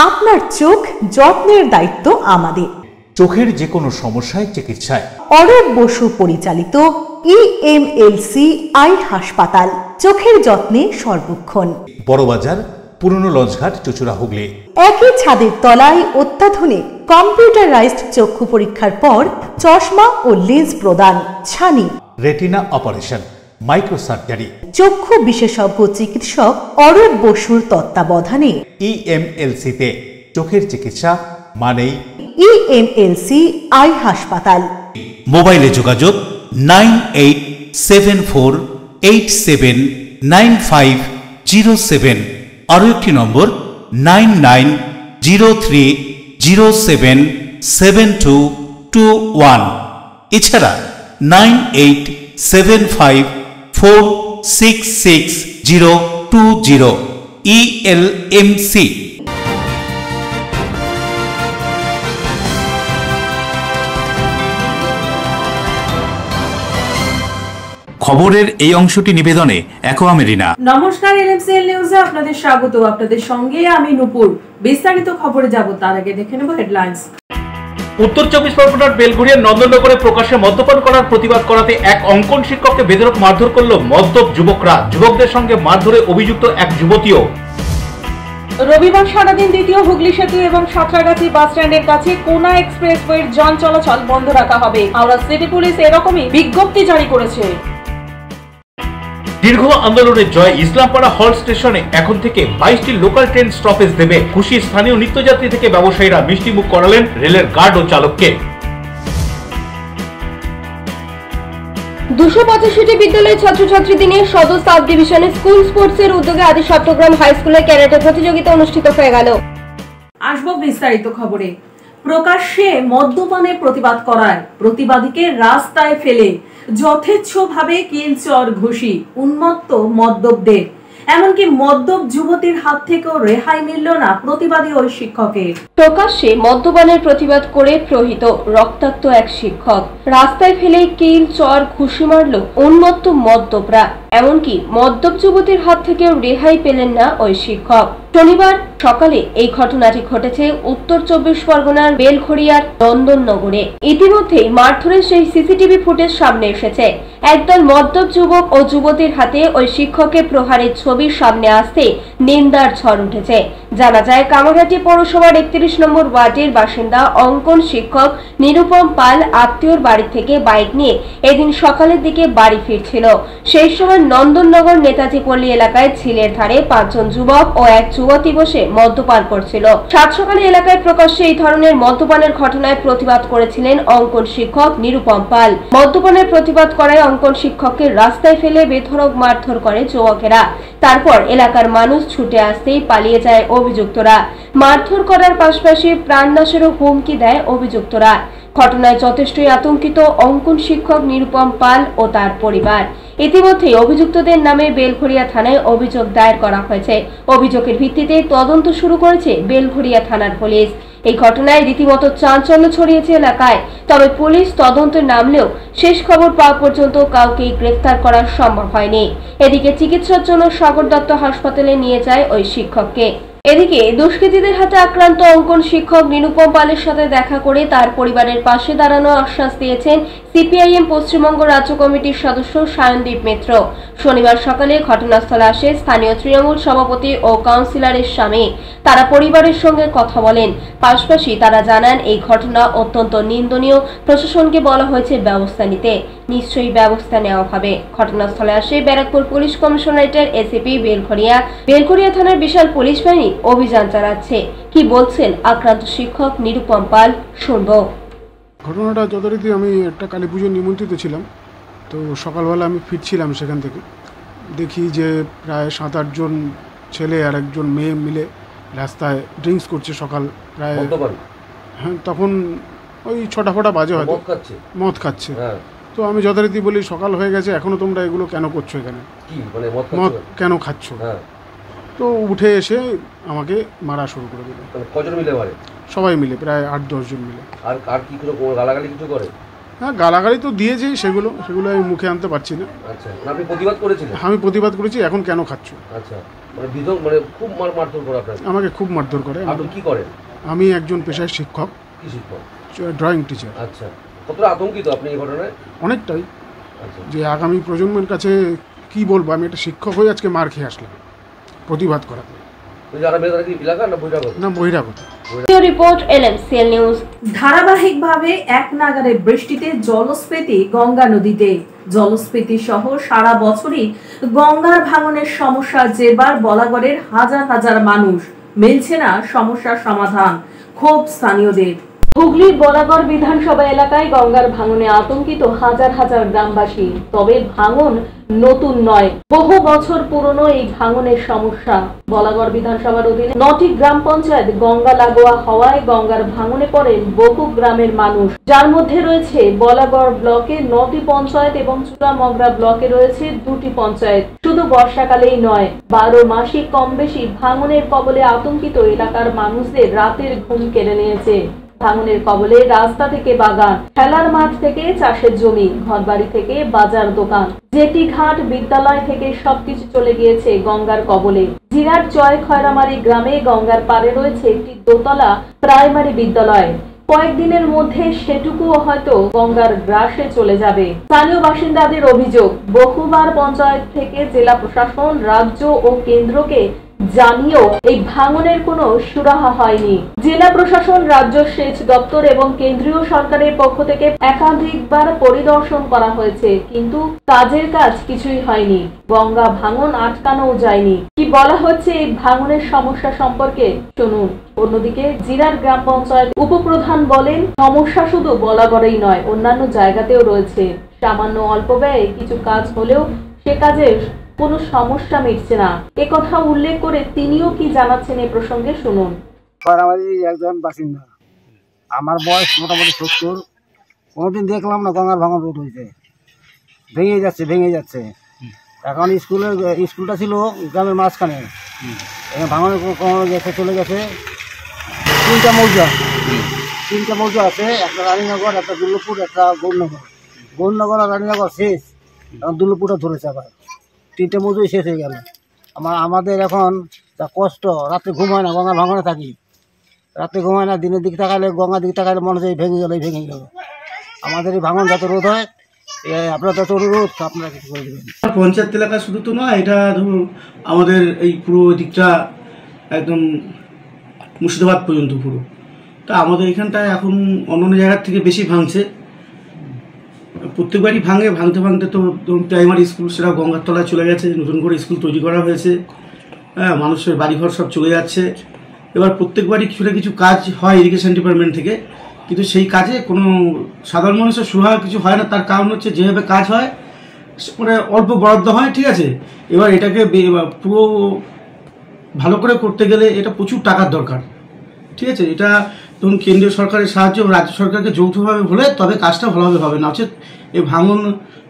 আপনার চোখ যত্নের দায়িত্ব আমাদের। চোখের যে কোনো সমস্যায় চিকিৎসায় অরূপ বসু পরিচালিত EMLC আই হাসপাতাল, চোখের যত্নে সর্বক্ষণ। বড়বাজার, পুরনো লঞ্চঘাট, চুচুড়া, হুগলি। একই ছাদের তলায় অত্যাধুনিক কম্পিউটারাইজড চক্ষু পরীক্ষার পর চশমা ও লেন্স প্রদান, ছানি, রেটিনা অপারেশন, মাইক্রোসার্জারি। চক্ষু বিশেষজ্ঞ চিকিৎসক অরূপ বসুর তত্ত্বাবধানে EMLC-তে চোখের চিকিৎসা মানেই EMLC আই হাসপাতাল। মোবাইলে যোগাযোগ 9874879507। আরও একটি নম্বর 9903077221। এছাড়া 9875466020। ELMC। খবরের এই অংশটি নিবেদনে অ্যাকোয়া মেরিনা। নমস্কার, এলএমসিএল নিউজে আপনাদের স্বাগত। আপনাদের সঙ্গে আমি নূপুর। বিস্তারিত খবরে যাব তার আগে দেখে নেব হেডলাইন্স। উত্তর 24 পরগনার বেলঘড়িয়ার নন্দননগরে প্রকাশ্যে মদ্যপান করার প্রতিবাদ করাতে এক অঙ্কন শিক্ষককে বেধড়ক মারধর করল মদ্যপ যুবকরা। যুবকদের সঙ্গে মারধরে অভিযুক্ত এক যুবতীও। রবিবার সারাদিন দ্বিতীয় হুগলি সেতু এবং সাঁতরাগাছি বাস স্ট্যান্ডের কাছে কোনা এক্সপ্রেসওয়ের যান চলাচল বন্ধ রাখা হবে। হাওড়া সিটি পুলিশ এরকমই বিজ্ঞপ্তি জারি করেছে। দীর্ঘ আন্দোলনের জয় ইসলামপাড়া হল স্টেশনে এখন থেকে 22টি লোকাল ট্রেন স্টপেজ দেবে। খুশি স্থানীয় নিত্যযাত্রী থেকে ব্যবসায়ীরা মিষ্টি মুখ করালেন রেলের গার্ড ও চালককে। 285টি বিদ্যালয়ের ছাত্রছাত্রীদের নিয়ে সদর সাব ডিভিশনে স্কুল স্পোর্টসের উদ্যোগে আদি চট্টগ্রাম হাই স্কুলে ক্যারাটে প্রতিযোগিতা অনুষ্ঠিত হয়ে গেল। আসবো বিস্তারিত খবরে। প্রকাশ্যে মদ্যপানে প্রতিবাদ করায় প্রতিবাদীকে রাস্তায় ফেলে যথেচ্ছভাবে কিলচর ঘুষি উন্মত্ত মদ্যপদের। এমনকি মদ্যপ যুবতীর হাত থেকেও রেহাই মিলল না প্রতিবাদী ওই শিক্ষকের। প্রকাশ্যে মদ্যপানের প্রতিবাদ করে প্রহিত রক্তাক্ত এক শিক্ষক, রাস্তায় ফেলে কিল চর ঘুষি মারল উন্মত্ত মদ্যপরা। এমনকি মদ্যপ যুবতীর হাত থেকেও রেহাই পেলেন না ওই শিক্ষক। শনিবার সকালে এই ঘটনাটি ঘটেছে উত্তর 24 পরগনার বেলঘড়িয়ার নন্দননগরে। ইতিমধ্যেই মারধরের সেই সিসিটিভি ফুটেজ সামনে এসেছে। একদল মদ্যপ যুবক ও যুবতীর হাতে ওই শিক্ষকের প্রহারের ছবির সামনে আসতে নিন্দার ঝড় উঠেছে। জানা যায়, কামারহাটি পৌরসভার 31 নম্বর ওয়ার্ডের বাসিন্দা অঙ্কন শিক্ষক নিরুপম পাল আত্মীয়র বাড়ি থেকে বাইক নিয়ে এদিন সকালের দিকে বাড়ি ফিরছিল। সেই সময় নন্দননগর নেতাজি পল্লী এলাকায় ঝিলের ধারে 5 জন যুবক ও এক যুবতী বসে মদ্যপান করছিল। সাত সকালে এলাকায় প্রকাশ্যে এই ধরনের মদ্যপানের ঘটনায় প্রতিবাদ করেছিলেন অঙ্কন শিক্ষক নিরুপম পাল। মদ্যপানের প্রতিবাদ করায় অঙ্কন শিক্ষককে রাস্তায় ফেলে বেধড়ক মারধর করে যুবকেরা। তারপর এলাকার মানুষ ছুটে আসতেই পালিয়ে যায় অভিযুক্তরা। মারধর করার পাশাপাশি প্রাণনাশেরও হুমকি দেয় অভিযুক্তরা। ঘটনায় যথেষ্টই আতঙ্কিত অঙ্কন শিক্ষক নিরুপম পাল ও তার পরিবার। ইতিমধ্যে অভিযুক্তদের নামে বেলঘড়িয়া থানায় অভিযোগ দায়ের করা হয়েছে। অভিযোগের ভিত্তিতে তদন্ত শুরু করেছে বেলঘড়িয়া থানার পুলিশ। এই ঘটনায় রীতিমতো চাঞ্চল্য ছড়িয়েছে এলাকায়। তবে পুলিশ তদন্তে নামলেও শেষ খবর পাওয়া পর্যন্ত কাউকেই গ্রেফতার করা সম্ভব হয়নি। এদিকে চিকিৎসার জন্য সাগর দত্ত হাসপাতালে নিয়ে যায় ওই শিক্ষককে। এদিকে দুষ্কৃতীদের হাতে আক্রান্ত অঙ্কন শিক্ষক নিরুপম পালের সাথে দেখা করে তার পরিবারের পাশে দাঁড়ানো আশ্বাস দিয়েছেন সিপিআইএম পশ্চিমবঙ্গ রাজ্য কমিটির সদস্য সায়নদীপ মিত্র। শনিবার সকালে ঘটনাস্থলে আসে স্থানীয় তৃণমূল সভাপতি ও কাউন্সিলরের স্বামী। তারা পরিবারের সঙ্গে কথা বলেন। পাশাপাশি তারা জানান, এই ঘটনা অত্যন্ত নিন্দনীয়। প্রশাসনকে বলা হয়েছে ব্যবস্থা নিতে, নিশ্চয়ই ব্যবস্থা নেওয়া হবে। ঘটনাস্থলে আসে ব্যারাকপুর পুলিশ কমিশনারেটের এসিপি বেলঘড়িয়া থানার বিশাল পুলিশ বাহিনী অভিযান চালাচ্ছে। কি বলছেন আক্রান্ত শিক্ষক নিরুপম পাল, শুনবো। ঘটনাটা যথারীতি আমি একটা কালী পুজোর নিমন্ত্রিত ছিলাম। তো সকালবেলা আমি ফিরছিলাম সেখান থেকে, দেখি যে প্রায় 7-8 জন ছেলে আর একজন মেয়ে মিলে রাস্তায় ড্রিঙ্কস করছে। সকাল প্রায়, হ্যাঁ, তখন ওই 6টা বাজে হয়তো, মদ খাচ্ছে। তো আমি যথারীতি বলি, সকাল হয়ে গেছে, এখনও তোমরা এগুলো কেন করছো, এখানে মদ কেন খাচ্ছ? তো উঠে এসে আমাকে মারা শুরু করে দিল। কজন মিলে মারে? সবাই মিলে, প্রায় 8-10 জন মিলে। আর কি কোনো গালাগালি কিছু করে? হ্যাঁ, গালাগালি তো দিয়েছি, সেগুলো আমি মুখে আনতে পারছি না। আচ্ছা, আপনি প্রতিবাদ করেছিলেন? আমি প্রতিবাদ করেছি। এখন কেন খাচ্ছ? আচ্ছা, খুব মারধর করে আপনাকে? আমাকে খুব মারধর করে। আপনি কি করেন? আমি একজন পেশায় শিক্ষক। কি শিক্ষক? Drawing teacher. আচ্ছা, কতটা আতঙ্কিত আপনি এই ঘটনায়? অনেকটাই। আচ্ছা, যে আগামী প্রজন্মের কাছে কি বলবো, আমি একটা শিক্ষক হয়ে আজকে মার খেয়ে আসলাম প্রতিবাদ করাতে। ধারাবাহিকভাবে এক নাগারে বৃষ্টিতে জলস্ফীতি গঙ্গা নদীতে। জলস্ফীতি সহ সারা বছরই গঙ্গার ভাঙনের সমস্যা জেরবার বলাগড়ের হাজার হাজার মানুষ। মিলছে না সমস্যার সমাধান, ক্ষোভ স্থানীয়দের। হুগলির বলাগড় বিধানসভা এলাকায় গঙ্গার ভাঙনে আতঙ্কিত হাজার হাজার গ্রামবাসী। তবে ভাঙন নতুন নয়, বহু বছর পুরনো এই ভাঙনের সমস্যা। বলাগড় বিধানসভার অধীনে 9টি গ্রাম পঞ্চায়েত গঙ্গা লাগোয়া হওয়ায় গঙ্গার ভাঙনে পড়েন বহু গ্রামের মানুষ, যার মধ্যে রয়েছে বলাগড় ব্লকে 9টি পঞ্চায়েত এবং চুরামগরা ব্লকে রয়েছে 2টি পঞ্চায়েত। শুধু বর্ষাকালেই নয়, 12 মাসই কম বেশি ভাঙনের কবলে আতঙ্কিত এলাকার মানুষদের রাতের ঘুম কেড়ে নিয়েছে। ভাঙনের কবলে রাস্তা থেকে বাগান, খেলার মাঠ থেকে চাষের জমি, ঘরবাড়ি থেকে বাজার দোকান, জেটি ঘাট, বিদ্যালয় থেকে সবকিছু চলে গিয়েছে গঙ্গার কবলে। জিরাট জয় খয়রামারি গ্রামে গঙ্গার পাড়ে রয়েছে একটি দোতলা প্রাইমারি বিদ্যালয়। কয়েকদিনের মধ্যে সেটুকুও হয়তো গঙ্গার গ্রাসে চলে যাবে। স্থানীয় বাসিন্দাদের অভিযোগ, বহুবার পঞ্চায়েত থেকে জেলা প্রশাসন, রাজ্য ও কেন্দ্রকে জানিয়েও এই ভাঙনের কোনো সুরাহা হয়নি। জেলা প্রশাসন, রাজ্য সেচ দপ্তর এবং কেন্দ্রীয় সরকারের পক্ষ থেকে একাধিকবার পরিদর্শন করা হয়েছে, কিন্তু কাজের কাজ কিছুই হয়নি। গঙ্গা ভাঙন আটকানোও যায়নি। কি বলা হচ্ছে এই ভাঙনের সমস্যা সম্পর্কে শুনুন। অন্যদিকে জিরাট গ্রাম পঞ্চায়েত উপপ্রধান বলেন, সমস্যা শুধু বলাগড়েই নয়, অন্যান্য জায়গাতেও রয়েছে। সামান্য অল্প ব্যয়ে কিছু কাজ হলেও সে কাজে কোনো সমস্যা মিটছে না। একথা উল্লেখ করে তিনিও কি জানাচ্ছেন এ প্রসঙ্গে শুনুন। একজন বাসিন্দা, আমার বয়স মোটামুটি 70। কোনোদিন দেখলাম না গঙ্গার ভাঙন রোড হয়েছে, ভেঙে যাচ্ছে। এখন স্কুলটা ছিল গ্রামের মাঝখানে, ভাঙনের গেছে, চলে গেছে। 3টা মৌজা আছে, একটা রানীনগর, একটা দুর্লভপুর, একটা গৌরনগর আর রানীনগর শেষ। এখন দুর্লভপুরটা ধরেছে, আবার 3টে মৌজুই শেষ হয়ে গেল। আমাদের এখন যা কষ্ট, রাত্রে ঘুম হয় না, গঙ্গা ভাঙনে থাকি, রাত্রে ঘুম হয় না। দিনের দিকে তাকালে, গঙ্গার দিকে তাকালে মনে হচ্ছে ভেঙে গেল। আমাদের এই ভাঙন যাতে রোধ হয়, আপনার যত অনুরোধ আপনারা কিছু করে দেবেন। পঞ্চায়েত এলাকা শুধু তো নয়, এটা ধরুন আমাদের এই পুরো দিকটা একদম মুর্শিদাবাদ পর্যন্ত পুরো। তা আমাদের এখানটায় এখন অন্যান্য জায়গার থেকে বেশি ভাঙছে। প্রত্যেকবারই ভাঙতে তো প্রাইমারি স্কুল সেটা গঙ্গার তলায় চলে গেছে, নতুন করে স্কুল তৈরি করা হয়েছে। হ্যাঁ, মানুষের বাড়িঘর সব চলে যাচ্ছে। এবার প্রত্যেকবারই কিছু না কিছু কাজ হয় ইরিগেশন ডিপার্টমেন্ট থেকে, কিন্তু সেই কাজে কোনো সাধারণ মানুষের সুরাহা কিছু হয় না। তার কারণ হচ্ছে যেভাবে কাজ হয় মানে অল্প বরাদ্দ হয়, ঠিক আছে। এবার এটাকে পুরো ভালো করে করতে গেলে এটা প্রচুর টাকার দরকার, ঠিক আছে। এটা ধরুন কেন্দ্রীয় সরকারের সাহায্য, রাজ্য সরকারকে যৌথভাবে হলে তবে কাজটা ভালোভাবে হবে না। হচ্ছে এই ভাঙন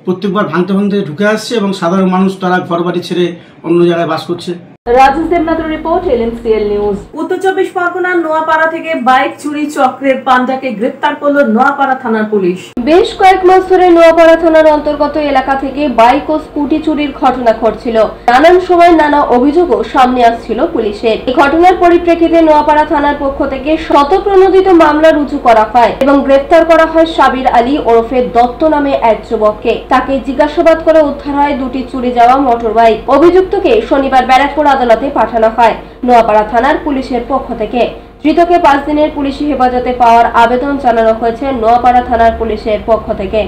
প্রত্যেকবার ভাঙতে ঢুকে আসছে এবং সাধারণ মানুষ তারা ঘর বাড়ি ছেড়ে অন্য জায়গায় বাস করছে। রাজেশ দেবনাথের রিপোর্ট, LMCL নিউজ। উত্তর 24 পরগনার নোয়াপাড়া থেকে বাইক চুরি চক্রের পান্ডাকে গ্রেফতার করল নোয়াপাড়া থানার পুলিশ। বেশ কয়েক মাস ধরে নোয়াপাড়া থানার অন্তর্গত এলাকা থেকে বাইক ও স্কুটি চুরির ঘটনা ঘটছিল। নানান সময় নানা অভিযোগও সামনে আসছিল পুলিশের। এই ঘটনার পরিপ্রেক্ষিতে নোয়াপাড়া থানার পক্ষ থেকে শতপ্রণোদিত মামলা রুজু করা হয় এবং গ্রেফতার করা হয় সাবির আলী ওরফে দত্ত নামে এক যুবককে। তাকে জিজ্ঞাসাবাদ করে উদ্ধার হয় 2টি চুরি যাওয়া মোটর বাইক। অভিযুক্তকে শনিবার ব্যারাকপুর আদালতে পাঠানো হয় নোয়াপাড়া থানার পুলিশের পক্ষ থেকে। ধৃতকে 5 দিনের পুলিশি হেফাজতে পাওয়ার আবেদন জানানো হয়েছে নোয়াপাড়া থানার পুলিশের পক্ষ থেকে।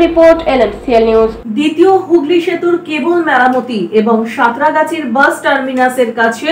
Report, LMCL news. দ্বিতীয় হুগলি সেতুর কেবল মেরামতি এবং সাঁতরাগাছির বাস টার্মিনাসের কাছে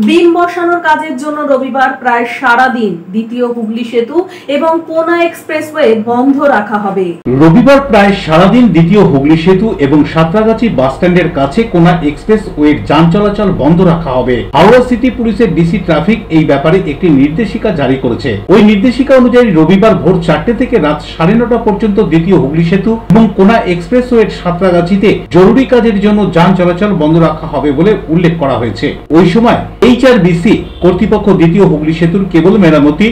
বিম বসানোর কাজের জন্য রবিবার প্রায় সারা দিন দ্বিতীয় হুগলি সেতু এবং কোনা এক্সপ্রেসওয়ে বন্ধ রাখা হবে। রবিবার প্রায় সারাদিন দ্বিতীয় হুগলি সেতু এবং সাঁতরাগাছি বাস স্ট্যান্ডের কাছে কোনা এক্সপ্রেসওয়ের যান চলাচল বন্ধ রাখা হবে। হাওড়া সিটি পুলিশের ডিসি ট্রাফিক এই ব্যাপারে একটি নির্দেশিকা জারি করেছে। ওই নির্দেশিকা অনুযায়ী রবিবার ভোর 4টে থেকে রাত 9:30 পর্যন্ত দ্বিতীয় হুগলি সেতু এবং কোনা এক্সপ্রেসওয়ের সাঁতরাগাছিতে জরুরি কাজের জন্য যান চলাচল বন্ধ রাখা হবে বলে উল্লেখ করা হয়েছে। ওই সময় HRBC কর্তৃপক্ষ দ্বিতীয় হুগলি সেতুর কেবল মেরামতি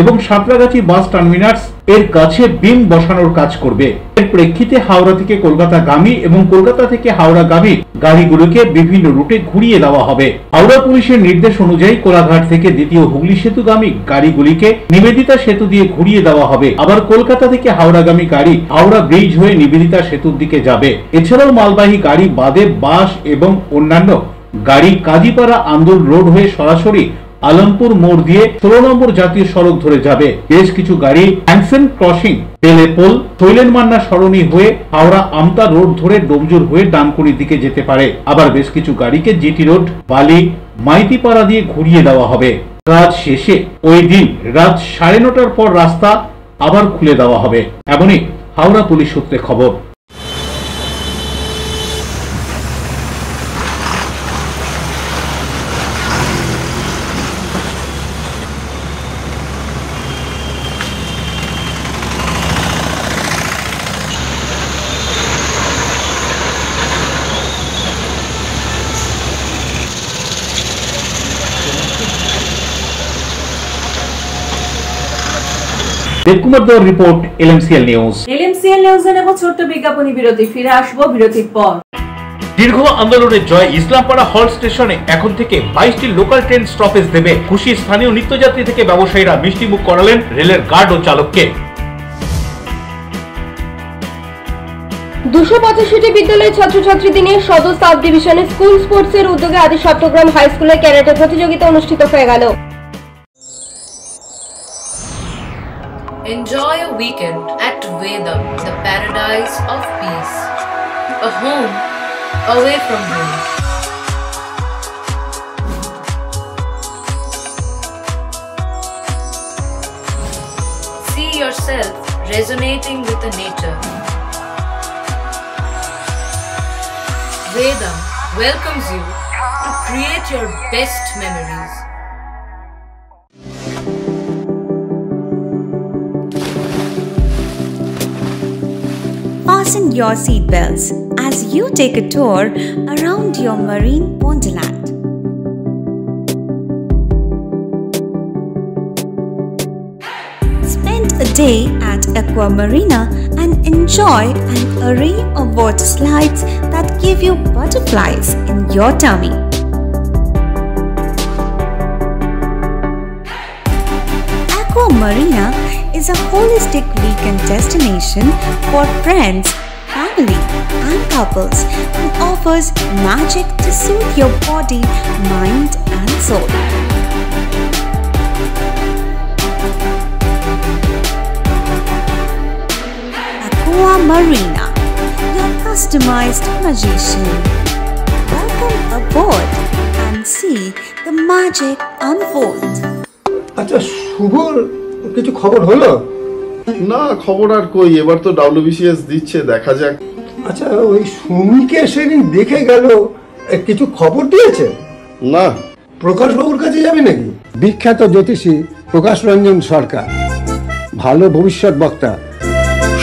এবং সাঁতরাগাছি বাস টার্মিনাস এর কাছে বিম বসানোর কাজ করবে। এর প্রেক্ষিতে হাওড়া থেকে কলকাতাগামী এবং কলকাতা থেকে হাওড়াগামী গাড়িগুলোকে বিভিন্ন রুটে ঘুরিয়ে দেওয়া হবে। হাওড়া পুলিশের নির্দেশ অনুযায়ী কোলাঘাট থেকে দ্বিতীয় হুগলি সেতুগামী গাড়িগুলিকে নিবেদিতা সেতু দিয়ে ঘুরিয়ে দেওয়া হবে। আবার কলকাতা থেকে হাওড়াগামী গাড়ি হাওড়া ব্রিজ হয়ে নিবেদিতা সেতুর দিকে যাবে। এছাড়াও মালবাহী গাড়ি বাদে বাস এবং অন্যান্য গাড়ি কাজীপাড়া আন্দোল রোড হয়ে সরাসরি আলমপুর মোড় দিয়ে 16 নম্বর জাতীয় সড়ক ধরে যাবে। বেশ কিছু গাড়ি হ্যাংসেন ক্রসিং, বেলেপোল, শৈলেন মান্না সরণি হয়ে হাওড়া আমতা রোড ধরে ডোমজুর হয়ে ডানকুনির দিকে যেতে পারে। আবার বেশ কিছু গাড়িকে জিটি রোড, বালি, মাইতিপাড়া দিয়ে ঘুরিয়ে দেওয়া হবে। কাজ শেষে ওই দিন রাত 9:30টার পর রাস্তা আবার খুলে দেওয়া হবে, এমনই হাওড়া পুলিশ সূত্রে খবর। দেবকুমার দর রিপোর্ট, এলএমসিএল নিউজ। এলএমসিএল নিউজে নেব ছোট্ট বিজ্ঞাপনী বিরতি, ফিরে আসবো বিরতির পর। দীর্ঘ আন্দোলনের জয় ইসলামপাড়া হল স্টেশনে এখন থেকে 22টি লোকাল ট্রেন স্টপেজ দেবে। খুশি স্থানীয় নিত্যযাত্রী থেকে ব্যবসায়ীরা মিষ্টি মুখ করালেন রেলের গার্ড ও চালককে। 285টি বিদ্যালয়ের ছাত্রছাত্রীদের নিয়ে সদর সাব ডিভিশনে স্কুল স্পোর্টসের উদ্যোগে আদি সপ্তগ্রাম হাই স্কুলে ক্যারাটে প্রতিযোগিতা অনুষ্ঠিত হয়ে গেল। Enjoy a weekend at Vedam, the paradise of peace. A home away from home. See yourself resonating with the nature. Vedam welcomes you to create your best memories. Fasten your seatbelts as you take a tour around your marine wonderland. Spend a day at Aqua Marina and enjoy an array of water slides that give you butterflies in your tummy. Aqua Marina is a holistic weekend destination for friends, family and couples and offers magic to soothe your body, mind and soul. Aqua Marina, your customized magician. Welcome aboard and see the magic unfold. আচ্ছা, শুভর কিছু খবর হলো? না, খবর আর কই, এবার তো WBCS দিচ্ছে, দেখা যাক। আচ্ছা, ওই সুমিকে সেদিন দেখে গেল, কিছু খবর দিয়েছে? না। প্রকাশ বাবুর কাছে যাবে নাকি? বিখ্যাত জ্যোতিষী প্রকাশ রঞ্জন সরকার, ভালো ভবিষ্যৎ বক্তা।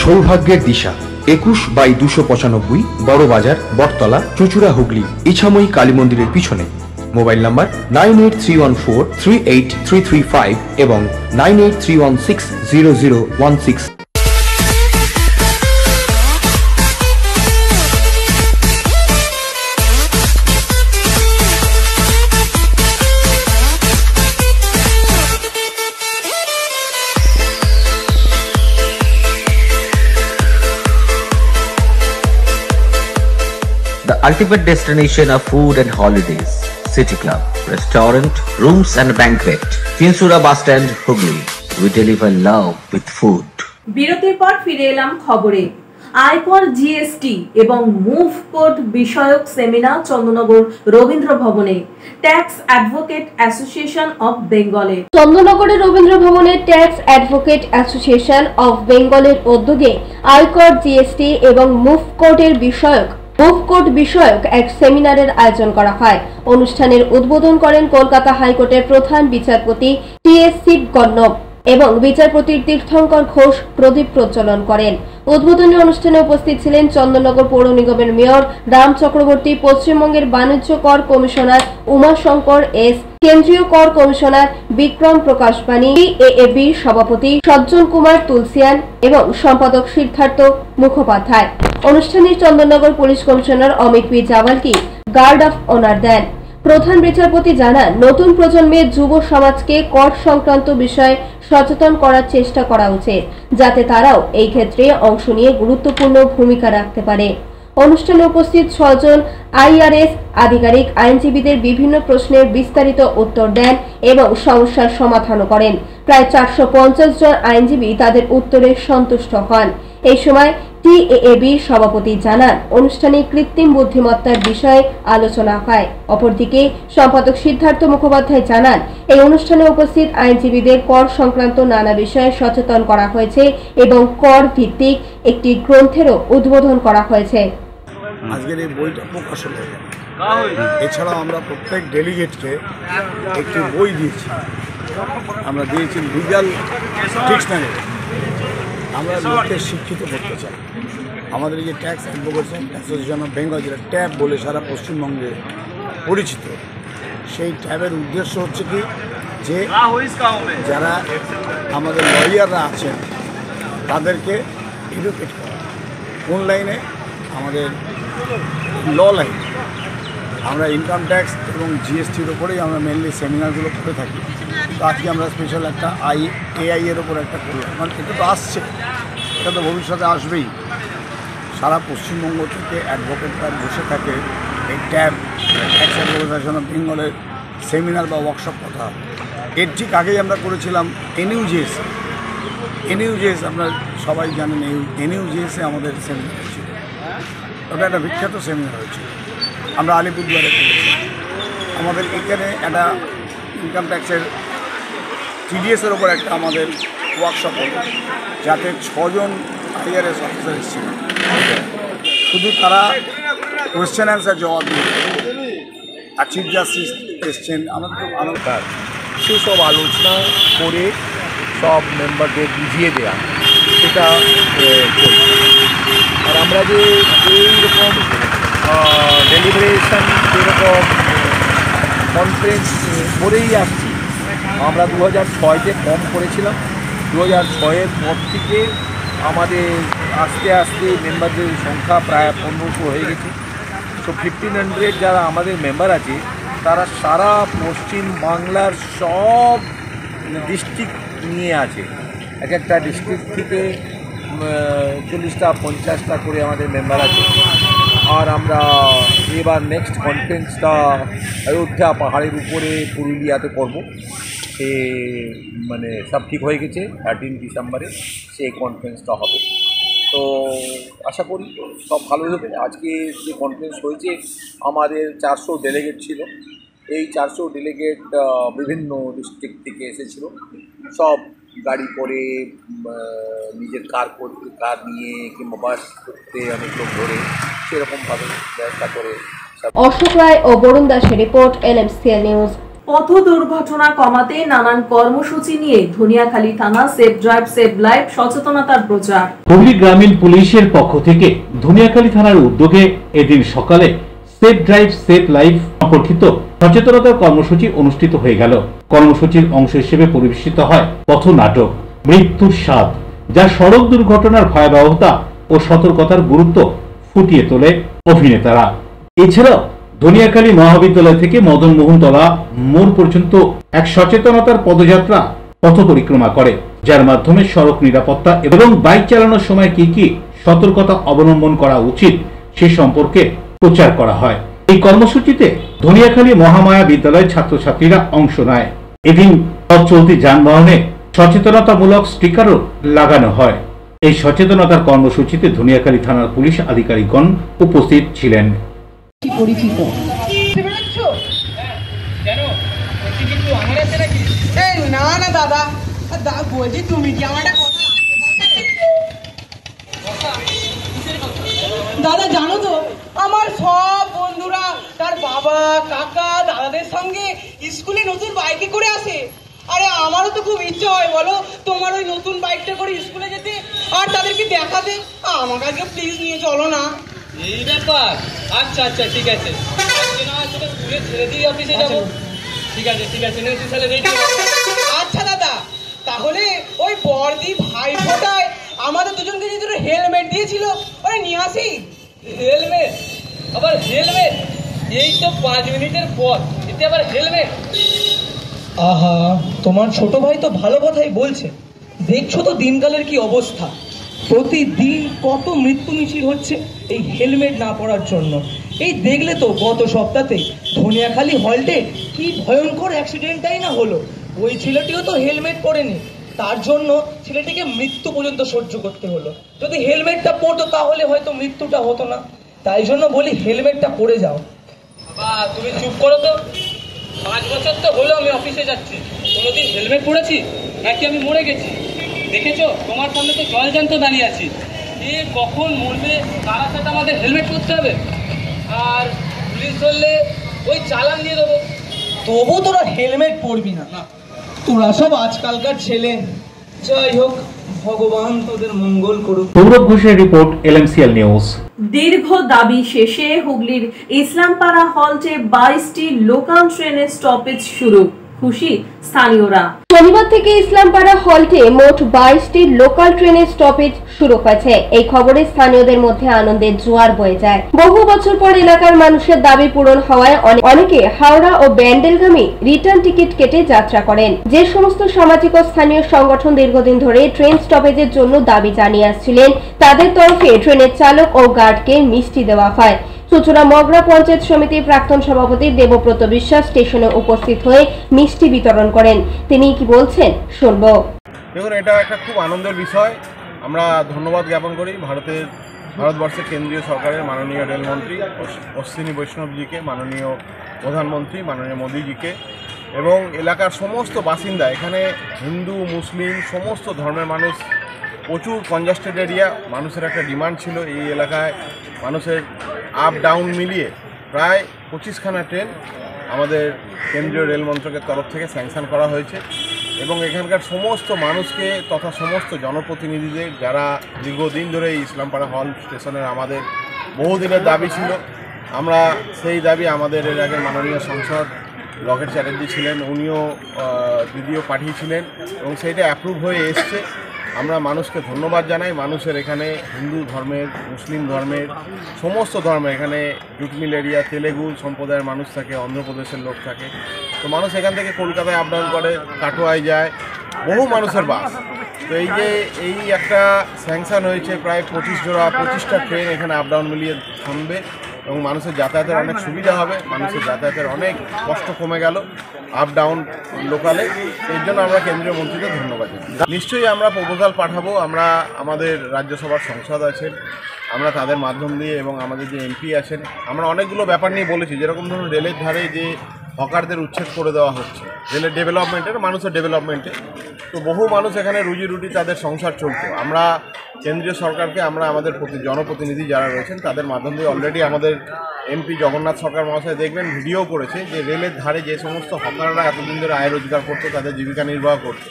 সৌভাগ্যের দিশা, 21/295 বড় বাজার, বটতলা, চুচুড়া, হুগলি, ইছাময়ী কালী মন্দিরের পিছনে। মোবাইল নাম্বার 9831438335 এবং 9831600016। The ultimate destination of food and holidays. City Club, restaurant, rooms and banquet. Chinsura Bus Stand, Hugli. We deliver love with food. বিরতির পর ফিরে এলাম খবরে। আয়কর, জিএসটি এবং মুভ কোড বিষয়ক সেমিনার চন্দননগর রবীন্দ্র ভবনে। ট্যাক্স অ্যাডভোকেট অ্যাসোসিয়েশন অফ বেঙ্গলে। চন্দননগরের রবীন্দ্র ভবনে ট্যাক্স অ্যাডভোকেট অ্যাসোসিয়েশন অফ বেঙ্গলের উদ্যোগে আয়কর, জিএসটি এবং মুভ কোডের বিষয়ক এক সেমিনারের আয়োজন করা হয়। অনুষ্ঠানের উদ্বোধন করেন কলকাতা হাইকোর্টের প্রধান বিচারপতি টি.এস. শিবগণব এবং বিচারপতি তীর্থঙ্কর ঘোষ প্রদীপ প্রজ্বলন করেন। উদ্বোধনী অনুষ্ঠানে উপস্থিত ছিলেন চন্দননগর পৌর নিগমের মেয়র রাম চক্রবর্তী, পশ্চিমবঙ্গের বাণিজ্য কর কমিশনার উমাশঙ্কর এস, কেন্দ্রীয় কর কমিশনার বিক্রম প্রকাশ বাণী, এএবি সভাপতি সজ্জন কুমার তুলসিয়ান এবং সম্পাদক সিদ্ধার্থ মুখোপাধ্যায়। অনুষ্ঠানে Chandannagar police commissioner Amit P Javalgi guard of honour দেন। প্রধান বিচারপতি জানান, নতুন প্রজন্মের যুব সমাজকে কর সংক্রান্ত বিষয়ে সচেতন করার চেষ্টা করা উচিত, যাতে তারাও এই ক্ষেত্রে অংশ নিয়ে গুরুত্বপূর্ণ ভূমিকা রাখতে পারে। অনুষ্ঠানে উপস্থিত 6 জন আইআরএস আধিকারিক আইনজীবীদের বিভিন্ন প্রশ্নের বিস্তারিত উত্তর দেন এবং সমস্যার সমাধানও করেন। প্রায় 450 জন আইনজীবী তাদের উত্তরে সন্তুষ্ট হন। এই সময় টিএএবি সভাপতি জানান, অনুষ্ঠানে কৃত্রিম বুদ্ধিমত্তার বিষয়ে আলোচনা হয়। অপরদিকে সম্পাদক সিদ্ধার্থ মুখোপাধ্যায় জানান, এই অনুষ্ঠানে উপস্থিত আইনজীবীদের কর সংক্রান্ত নানা বিষয়ে সচেতন করা হয়েছে এবং কর ভিত্তিক একটি গ্রন্থেরও উদ্বোধন করা হয়েছে। আজকের এই বইটা প্রকাশ হলো। এছাড়াও আমরা প্রত্যেক ডেলিগেটকে একটি বই দিয়েছি। আমরা দিয়েছি লিগ্যাল ডিকশনারি। আমরা লোককে শিক্ষিত করতে চাই। আমাদের যে tax advocates association of Bengal, যেটা ট্যাব বলে সারা পশ্চিমবঙ্গে পরিচিত, সেই ট্যাবের উদ্দেশ্য হচ্ছে কি, যে যারা আমাদের লয়াররা আছেন তাদেরকে এডুকেট করা। কোন লাইনে? আমাদের ল লাইন। আমরা ইনকাম ট্যাক্স এবং জিএসটির ওপরেই আমরা মেনলি সেমিনারগুলো করে থাকি। তো আজকে আমরা স্পেশাল একটা এআই এর ওপর একটা করলাম। মানে এটা তো আসছে, এটা তো ভবিষ্যতে আসবেই। সারা পশ্চিমবঙ্গ থেকে অ্যাডভোকেটরা বসে থাকে এই ট্যাব ট্যাক্স অ্যাসোসিয়েশন অফ বেঙ্গলের সেমিনার বা ওয়ার্কশপ কথা। এর ঠিক আগেই আমরা করেছিলাম এনইউজেএস। আপনারা সবাই জানেন এনইউজেএসে আমাদের সেমিনার হয়েছিল। ওটা একটা বিখ্যাত সেমিনার হয়েছিল। আমরা আলিপুরদুয়ারে করেছি। আমাদের এখানে একটা ইনকাম ট্যাক্সের টিডিএসের ওপর একটা আমাদের ওয়ার্কশপ হলো, যাতে 6 জন আইআরএস অফিসার এসেছিলেন। শুধু তারা কোয়েশ্চেন অ্যান্সার জবাব দিয়ে, আর চিফ জাস্টিস এসছেন। আমাদের খুব আনন্দ, সেসব আলোচনা করে সব মেম্বারদের বুঝিয়ে দেওয়া, সেটা চলছে। আর আমরা যে এইরকম ডেলিভারেশন যেরকম কনফারেন্স করেই আসছি, আমরা 2006-তে কম করেছিলাম। 2006-এর পর থেকে আমাদের আস্তে আস্তে মেম্বারদের সংখ্যা প্রায় 1500 হয়ে গেছে। তো 1500 যারা আমাদের মেম্বার আছে, তারা সারা পশ্চিম বাংলার সব ডিস্ট্রিক্ট নিয়ে আছে। এক একটা ডিস্ট্রিক্ট থেকে 40টা 50টা করে আমাদের মেম্বার আছে। আর আমরা এবার নেক্সট কনফারেন্সটা অযোধ্যা পাহাড়ের উপরে পুরুলিয়াতে করব। সে মানে সব ঠিক হয়ে গেছে, 13 ডিসেম্বরে সেই কনফারেন্সটা হবে। তো আশা করি সব ভালো হবে। আজকে যে কনফারেন্স হয়েছে, আমাদের 400 ডেলিগেট ছিল। এই 400 ডেলিগেট বিভিন্ন ডিস্ট্রিক্ট থেকে এসেছিল। সব গাড়ি করে, নিজের কার নিয়ে কিংবা বাস করতে অনেক লোক ধরে সেরকমভাবে ব্যবস্থা করে। অশোক রায় ও বরুণ দাসের রিপোর্ট, এনএমসিএল নিউজ। পথ দুর্ঘটনা কমাতে নানান কর্মসূচি নিয়ে ধনিয়াখালী থানা সেফ ড্রাইভ সেভ লাইফ সচেতনতার প্রচার। হুগলি গ্রামীণ পুলিশের পক্ষ থেকে ধনিয়াখালী থানার উদ্যোগে এদিন সকালে সেফ ড্রাইভ সেভ লাইফ সম্পর্কিত সচেতনতার কর্মসূচি অনুষ্ঠিত হয়ে গেল। কর্মসূচির অংশ হিসেবে পরিবেশিত হয় পথনাটক মৃত্যুর স্বাদ, যা সড়ক দুর্ঘটনার ভয়াবহতা ও সতর্কতার গুরুত্ব ফুটিয়ে তোলে অভিনেতারা। এছাড়াও ধনিয়াখালী মহাবিদ্যালয় থেকে মদন মোহনতলা মোড় পর্যন্ত এক সচেতনতার পদযাত্রা পথ পরিক্রমা করে, যার মাধ্যমে সড়ক নিরাপত্তা এবং বাইক চালানোর সময় কি কি সতর্কতা অবলম্বন করা উচিত সে সম্পর্কে প্রচার করা হয়। এই কর্মসূচিতে ধনিয়াখালী মহামায়া বিদ্যালয়ের ছাত্রছাত্রীরা অংশ নেয়। এদিন পথ চলতি যানবাহনে সচেতনতামূলক স্টিকারও লাগানো হয়। এই সচেতনতার কর্মসূচিতে ধনিয়াখালী থানার পুলিশ আধিকারিকগণ উপস্থিত ছিলেন। দাদা জানো তো, আমার সব বন্ধুরা তার বাবা কাকা দাদাদের সঙ্গে স্কুলে নতুন বাইকে করে আসে। আরে আমারও তো খুব ইচ্ছা হয় বলো তোমার ওই নতুন বাইকটা করে স্কুলে যেতে আর তাদেরকে দেখাতে। আমাকে আজকে প্লিজ নিয়ে চলো না। এই ব্যাপার, আচ্ছা আচ্ছা ঠিক আছে, ছেড়ে দিয়ে অফিসে যাবো। ঠিক আছে ঠিক আছে, তাহলে রেডি। আচ্ছা দাদা, তাহলে ওই বড়দি ভাই ফোটায় আমাদের দুজনকে যে দুটো হেলমেট দিয়েছিল ওই নিয়ে আসি। হেলমেট? আবার হেলমেট? এই তো 5 মিনিটের পর, এতে আবার হেলমেট? আহা, তোমার ছোট ভাই তো ভালো কথাই বলছে। দেখছো তো দিনকালের কি অবস্থা, প্রতিদিন কত মৃত্যু মিছিল হচ্ছে এই হেলমেট না পরার জন্য। এই দেখলে তো গত সপ্তাহে ধনিয়াখালী হল্টে কি ভয়ঙ্কর অ্যাক্সিডেন্টটাই না হলো। ওই ছেলেটিও তো হেলমেট পরেনি, তার জন্য ছেলেটিকে মৃত্যু পর্যন্ত সহ্য করতে হলো। যদি হেলমেটটা পরতো তাহলে হয়তো মৃত্যুটা হতো না। তাই জন্য বলি হেলমেটটা পরে যাও। বাবা তুমি চুপ করো তো, 5 বছর তো হলো আমি অফিসে যাচ্ছি, কোনোদিন হেলমেট পরেছি নাকি আমি মরে গেছি? দেখেছো, তোমার সামনে তো জল জ্যান্ত দাঁড়িয়ে আছি। এ কখন মরবে তার সাথে আমাদের হেলমেট পরতে হবে। আর পুলিশ ধরলে ওই চালান দিয়ে দেবো। তবু তোরা হেলমেট পরবি না? তোরা সব আজকালকার ছেলে। যাই হোক, ভগবান তোদের মঙ্গল করুক। সৌরভ ঘোষের রিপোর্ট, LMCL নিউজ। দীর্ঘ দাবি শেষে হুগলির ইসলামপাড়া হল্টে 22টি লোকাল ট্রেনের স্টপেজ শুরু, খুশি স্থানীয়রা। শনিবার থেকে ইসলামপাড়া হল্টে মোট 22টি লোকাল ট্রেনের স্টপেজ শুরু হয়েছে। এই খবরে স্থানীয়দের মধ্যে আনন্দের জোয়ার বয়ে যায়। বহু বছর পর এলাকার মানুষের দাবি পূরণ হওয়ায় অনেকে হাওড়া ও ব্যান্ডেলগামী রিটার্ন টিকিট কেটে যাত্রা করেন। যে সমস্ত সামাজিক ও স্থানীয় সংগঠন দীর্ঘদিন ধরে ট্রেন স্টপেজের জন্য দাবি জানিয়ে আসছিলেন, তাদের তরফে ট্রেনের চালক ও গার্ডকে মিষ্টি দেওয়া হয়। চুচুড়া মগরা পঞ্চায়েত সমিতির প্রাক্তন সভাপতি দেবব্রত বিশ্বাস স্টেশনে উপস্থিত হয়ে মিষ্টি বিতরণ করেন। তিনি কি বলছেন শুনবো। দেখুন, এটা একটা খুব আনন্দের বিষয়। আমরা ধন্যবাদ জ্ঞাপন করি ভারতবর্ষের কেন্দ্রীয় সরকারের মাননীয় রেলমন্ত্রী অশ্বিনী বৈষ্ণবজিকে, মাননীয় প্রধানমন্ত্রী মাননীয় মোদীজিকে এবং এলাকার সমস্ত বাসিন্দা। এখানে হিন্দু মুসলিম সমস্ত ধর্মের মানুষ, প্রচুর কনজাস্টেড এরিয়া। মানুষের একটা ডিমান্ড ছিল এই এলাকায় মানুষের আপ ডাউন মিলিয়ে প্রায় 25খানা ট্রেন আমাদের কেন্দ্রীয় রেল মন্ত্রকের তরফ থেকে স্যাংশন করা হয়েছে এবং এখানকার সমস্ত মানুষকে তথা সমস্ত জনপ্রতিনিধিদের, যারা দীর্ঘদিন ধরে ইসলামপাড়া হল স্টেশনের আমাদের বহুদিনের দাবি ছিল, আমরা সেই দাবি আমাদের এর আগে মাননীয় সাংসদ লকেট চ্যাটার্জি ছিলেন, উনিও দিদিও পাঠিয়েছিলেন এবং সেইটা অ্যাপ্রুভ হয়ে এসছে। আমরা মানুষকে ধন্যবাদ জানাই। মানুষের এখানে হিন্দু ধর্মের, মুসলিম ধর্মের, সমস্ত ধর্মের, এখানে জুটমিল এরিয়া, তেলেগু সম্প্রদায়ের মানুষ থাকে, অন্ধ্রপ্রদেশের লোক থাকে। তো মানুষ এখান থেকে কলকাতায় আপ ডাউন করে, কাটোয়ায় যায়, বহু মানুষের বাস। তো এই একটা স্যাংশন হয়েছে, প্রায় 25টা ট্রেন এখানে আপ ডাউন মিলিয়ে থামবে এবং মানুষের যাতায়াতের অনেক সুবিধা হবে। মানুষের যাতায়াতের অনেক কষ্ট কমে গেল আপ ডাউন লোকালে। এর জন্য আমরা কেন্দ্রীয় মন্ত্রীকে ধন্যবাদ জানাই। নিশ্চয়ই আমরা প্রপোজাল পাঠাবো। আমরা আমাদের রাজ্যসভার সংসদ আছেন, আমরা তাদের মাধ্যম দিয়ে এবং আমাদের যে এমপি আছেন, আমরা অনেকগুলো ব্যাপার নিয়ে বলেছি। যেরকম ধরুন রেলের ধারে যে হকারদের উচ্ছেদ করে দেওয়া হচ্ছে, রেলের ডেভেলপমেন্টের, মানুষের ডেভেলপমেন্টে, তো বহু মানুষ এখানে রুজি রুটি তাদের সংসার চলতো। আমরা কেন্দ্রীয় সরকারকে, আমরা আমাদের জনপ্রতিনিধি যারা রয়েছেন তাদের মাধ্যম দিয়ে অলরেডি আমাদের এমপি জগন্নাথ সরকার মহাশয় দেখবেন ভিডিও করেছে যে রেলের ধারে যে সমস্ত হকাররা এতদিন ধরে আয় রোজগার করতো, তাদের জীবিকা নির্বাহ করতো।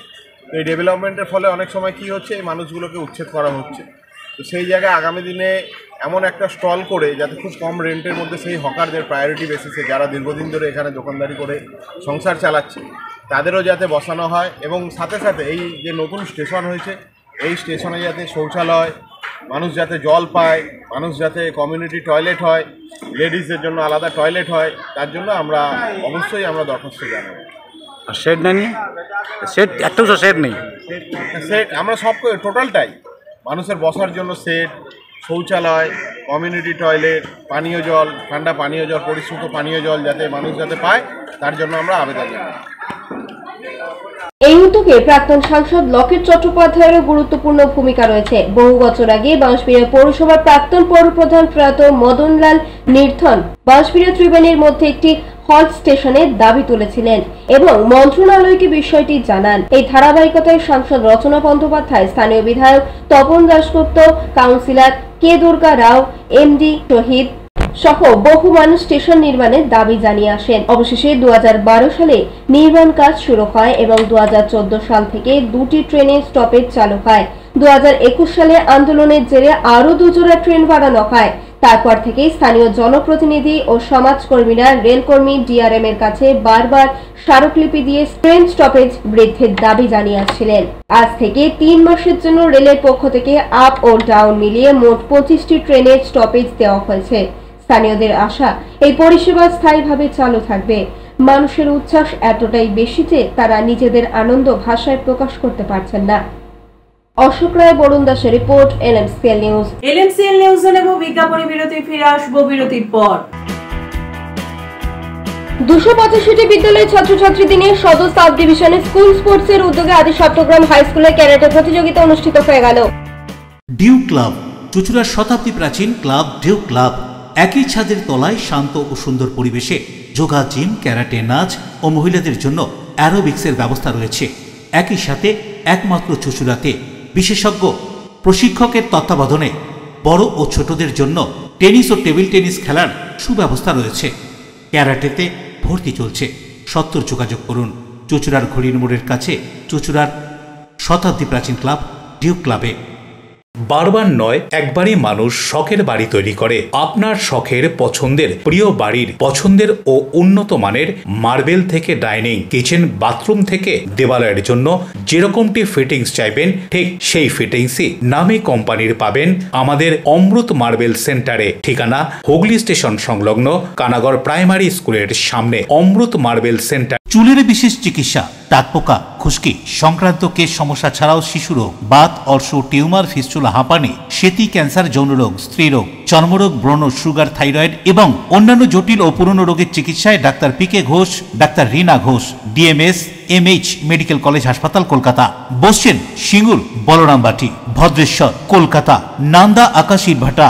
তো এই ডেভেলপমেন্টের ফলে অনেক সময় কী হচ্ছে, এই মানুষগুলোকে উচ্ছেদ করা হচ্ছে। তো সেই জায়গায় আগামী দিনে এমন একটা স্টল করে যাতে খুব কম রেন্টের মধ্যে সেই হকারদের প্রায়োরিটি বেসিসে, যারা দীর্ঘদিন ধরে এখানে দোকানদারি করে সংসার চালাচ্ছে, তাদেরও যাতে বসানো হয় এবং সাথে সাথে এই যে নতুন স্টেশন হয়েছে, এই স্টেশনে যাতে শৌচালয়, মানুষ যাতে জল পায়, মানুষ যাতে কমিউনিটি টয়লেট হয়, লেডিসদের জন্য আলাদা টয়লেট হয়, তার জন্য আমরা অবশ্যই দরখাস্ত জানাবো। শেড নেই, শেড একটাও শেড নেই, সেট আমরা সব টোটালটাই, মানুষের বসার জন্য সেট, শৌচালয়, কমিউনিটি টয়লেট, পানীয় জল, ঠান্ডা পানীয় জল, পরিশ্রুত পানীয় জল যাতে মানুষ যাতে পায়, তার জন্য আমরা আবেদন জানাই। এই উদ্যোগে প্রাক্তন সাংসদ লকেট চট্টোপাধ্যায়েরও গুরুত্বপূর্ণ ভূমিকা রয়েছে। বহু বছর আগে বাঁশবেড়িয়া পৌরসভার প্রাক্তন পৌরপ্রধান প্রয়াত মদনলাল নির্ধন বাঁশবেড়িয়া ত্রিবেণীর মধ্যে একটি হল্ট স্টেশনের দাবি তুলেছিলেন এবং মন্ত্রণালয়কে বিষয়টি জানান। এই ধারাবাহিকতায় সাংসদ রচনা বন্দ্যোপাধ্যায়, স্থানীয় বিধায়ক তপন দাশগুপ্ত, কাউন্সিলর কে দুর্গা রাও, এমডি শহীদ, সহ বহু মানুষ স্টেশন নির্মাণের দাবি জানিয়ে আসেন। অবশেষে 2012 সালে নির্মাণ কাজ শুরু হয় এবং 2014 সাল থেকে 2টি ট্রেনের স্টপেজ চালু হয়। 2021 সালে আন্দোলনের জেরে আরো 2 জোড়া ট্রেন বাড়ানো হয়। তারপর থেকে স্থানীয় জনপ্রতিনিধি ও সমাজকর্মীরা রেলকর্মী ডিআরএম এর কাছে বারবার স্মারকলিপি দিয়ে ট্রেন স্টপেজ বৃদ্ধির দাবি জানিয়ে আসছিলেন। আজ থেকে 3 মাসের জন্য রেলের পক্ষ থেকে আপ ও ডাউন মিলিয়ে মোট 25টি ট্রেনের স্টপেজ দেওয়া হয়েছে। স্থানীয়দের আশা এই পরিষেবা স্থায়ীভাবে চালু থাকবে। মানুষের উচ্ছ্বাস এতটাই বেশি যে তারা নিজেদের আনন্দ ভাষায় প্রকাশ করতে পারছেন না। অশোক রায়, বরুণ দাসের রিপোর্ট, এলএমসিএল নিউজ। এলএমসিএল নিউজ নেব বিজ্ঞাপনী বিরতি, ফিরে আসবো বিরতির পর। 285টি বিদ্যালয়ের ছাত্রছাত্রীদের নিয়ে সদর সাব ডিভিশনে স্কুল স্পোর্টসের উদ্যোগে আদি চট্টগ্রাম হাই স্কুলে ক্যারাটে প্রতিযোগিতা অনুষ্ঠিত হয়ে গেল। ডিউ ক্লাব, চুঁচুড়ার শতাব্দী প্রাচীন ক্লাব ডিউ ক্লাব। একই ছাদের তলায় শান্ত ও সুন্দর পরিবেশে যোগা, জিম, ক্যারাটে, নাচ ও মহিলাদের জন্য অ্যারোবিক্সের ব্যবস্থা রয়েছে। একই সাথে একমাত্র চুঁচুড়াতে বিশেষজ্ঞ প্রশিক্ষকের তত্ত্বাবধানে বড় ও ছোটদের জন্য টেনিস ও টেবিল টেনিস খেলার সুব্যবস্থা রয়েছে। ক্যারাটেতে ভর্তি চলছে। সত্তর যোগাযোগ করুন চুঁচুড়ার ঘড়ির মোড়ের কাছে চুঁচুড়ার শতাব্দী প্রাচীন ক্লাব ডিউ ক্লাবে। বারবার নয়, একবারই মানুষ শখের বাড়ি তৈরি করে। আপনার শখের পছন্দের প্রিয় বাড়ির পছন্দের ও উন্নত মানের মার্বেল থেকে ডাইনিং, কিচেন, বাথরুম থেকে দেওয়ালের জন্য যেরকমটি ফিটিংস চাইবেন ঠিক সেই ফিটিংসই নামী কোম্পানির পাবেন আমাদের অমৃত মার্বেল সেন্টারে। ঠিকানা হুগলি স্টেশন সংলগ্ন কানাগড় প্রাইমারি স্কুলের সামনে অমৃত মার্বেল সেন্টার। চুলের বিশেষ চিকিৎসা, টাকপোকা, খুশকি সংক্রান্ত কেশ সমস্যা ছাড়াও শিশুরোগ, বাত, অর্শ, টিউমার, ফিস্টুলা, হাঁপানি, সেতি, ক্যান্সার, যৌনরোগ, স্ত্রীরোগ, চর্মরোগ, ব্রণ, সুগার, থাইরয়েড এবং অন্যান্য জটিল ও পুরনো রোগের চিকিৎসায় doctor PK Ghosh, doctor Rina Ghosh, DMS MH medical college হাসপাতাল, কলকাতা। বসছেন সিঙ্গুর, বলরামবাটি, ভদ্রেশ্বর, কলকাতা, নান্দা, আকাশ ইটভাটা,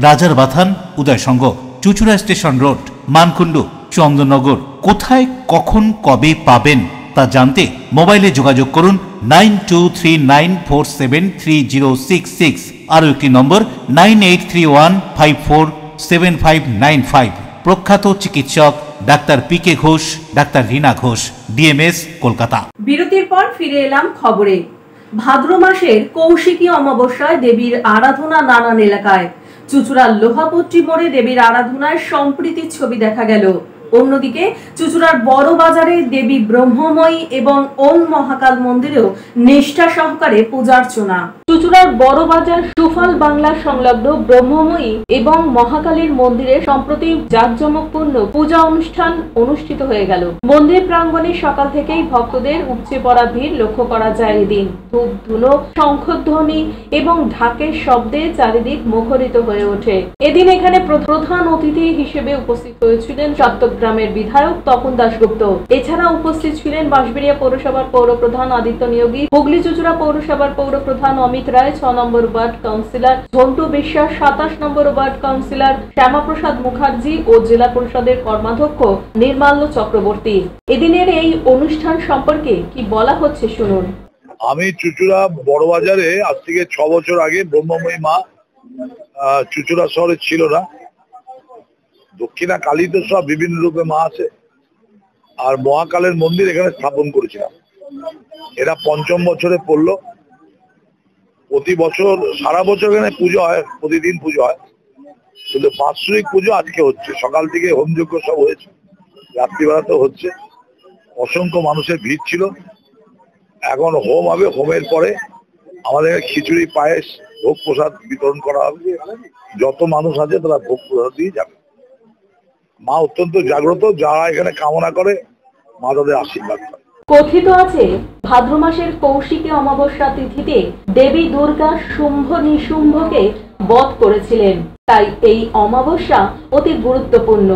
রাজার বাথান, উদয়সঙ্গ, চুঁচুড়া স্টেশন রোড, মানকুণ্ডু, চন্দননগর। কোথায়, কখন, কবে পাবেন তা জানতে মোবাইলে যোগাযোগ করুন 9239473066। আরও একটি নম্বর 9831547595। প্রখ্যাত চিকিৎসক doctor PK Ghosh, doctor Rina Ghosh, DMS, Kolkata. বিরতির পর ফিরে এলাম খবরে। ভাদ্র মাসের কৌশিকী অমাবস্যায় দেবীর আরাধনা নানান এলাকায়। চুঁচুড়ার লোহাপট্টি মোড়ে দেবীর আরাধনায় সম্প্রীতির ছবি দেখা গেল। অন্যদিকে চুঁচুড়ার বড় বাজারে দেবী ব্রহ্মময়ী এবং ওম মহাকাল মন্দিরেও নিষ্ঠা সহকারে পূজার্চনা। চুঁচুড়ার বড় বাজার সুফল বাংলা সংলগ্ন ব্রহ্মময়ী এবং মহাকালীর মন্দিরে সম্প্রতি জাঁকজমকপূর্ণ পূজা অনুষ্ঠান অনুষ্ঠিত হয়ে গেল। মন্দির প্রাঙ্গণে সকাল থেকেই ভক্তদের উপচে পড়া ভিড় লক্ষ্য করা যায়। এদিন ধূপ, ধুনো, শঙ্খধ্বনি এবং ঢাকের শব্দে চারিদিক মুখরিত হয়ে ওঠে। এদিন এখানে প্রধান অতিথি হিসেবে উপস্থিত হয়েছিলেন চট্টগ্রামের বিধায়ক তপন দাশগুপ্ত। এছাড়া উপস্থিত ছিলেন বাঁশবেড়িয়া পৌরসভার পৌরপ্রধান আদিত্য নিয়োগী, হুগলি চুঁচুড়া পৌরসভার পৌরপ্রধান অমিত রায়, 6 নম্বর ওয়ার্ড কাউন্সিলর ঝন্টু বিশ্বাস, 27 নম্বর ওয়ার্ড কাউন্সিলর শ্যামাপ্রসাদ মুখার্জি ও জেলা পরিষদের কর্মাধ্যক্ষ নির্মাল্য চক্রবর্তী। এদিনের এই অনুষ্ঠান সম্পর্কে কি বলা হচ্ছে শুনুন। আমি চুঁচুড়া বড় বাজারে আজ থেকে 6 বছর আগে ব্রহ্মময়ী মা চুঁচুড়া শহরে ছিল না। দক্ষিণা কালী তো সব বিভিন্ন রূপে মা আছে, আর মহাকালের মন্দির এখানে স্থাপন করেছিলাম। এরা 5ম বছরে পড়লো। প্রতি বছর সারা বছর এখানে পুজো হয়, প্রতিদিন পুজো হয়, কিন্তু বাৎসরিক পুজো আজকে হচ্ছে। সকাল থেকে হোমযজ্ঞ সব হয়েছে, রাত্রিবেলাতেও হচ্ছে। অসংখ্য মানুষের ভিড় ছিল। এখন হোম হবে, হোমের পরে আমাদের খিচুড়ি, পায়েস, ভোগ প্রসাদ বিতরণ করা হবে। যত মানুষ আছে তারা ভোগ প্রসাদ দিয়ে যাবে। মা অত্যন্ত জাগ্রত, যারা এখানে কামনা করে মা তাদের আশীর্বাদ করে। কথিত আছে ভাদ্র মাসের কৌশিকী অমাবস্যা তিথিতে দেবী দুর্গা শুম্ভ নিশুম্ভকে বধ করেছিলেন, তাই এই অমাবস্যা অতি গুরুত্বপূর্ণ।